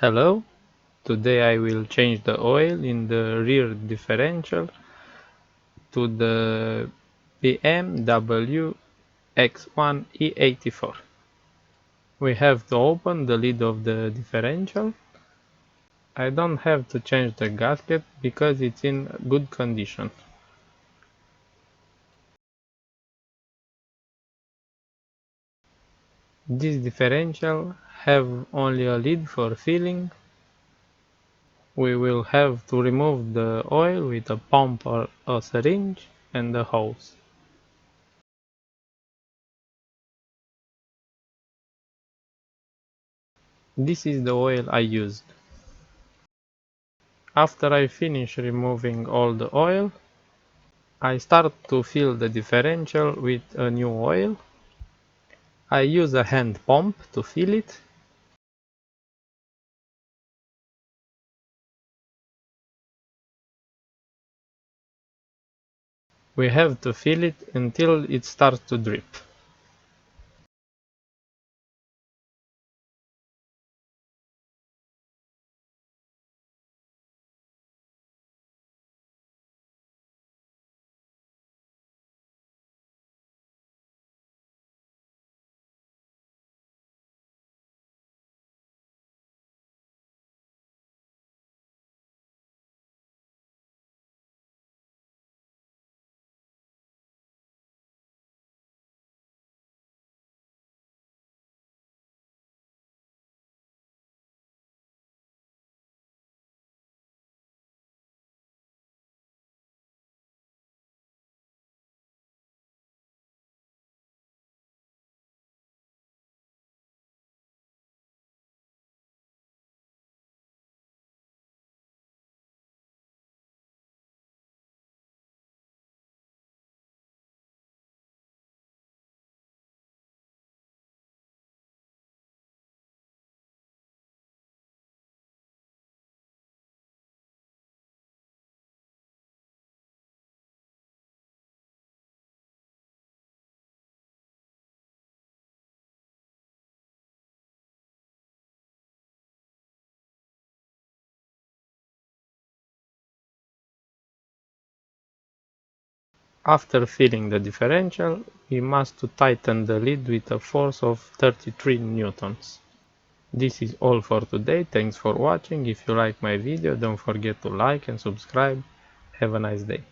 Hello, today I will change the oil in the rear differential to the BMW X1 E84. We have to open the lid of the differential. I don't have to change the gasket because it's in good condition. This differential have only a lid for filling. We will have to remove the oil with a pump or a syringe and a hose. This is the oil I used. After I finish removing all the oil, I start to fill the differential with a new oil. I use a hand pump to fill it. We have to fill it until it starts to drip. After filling the differential, we must tighten the lid with a force of 33 newtons. This is all for today. Thanks for watching. If you like my video, don't forget to like and subscribe. Have a nice day.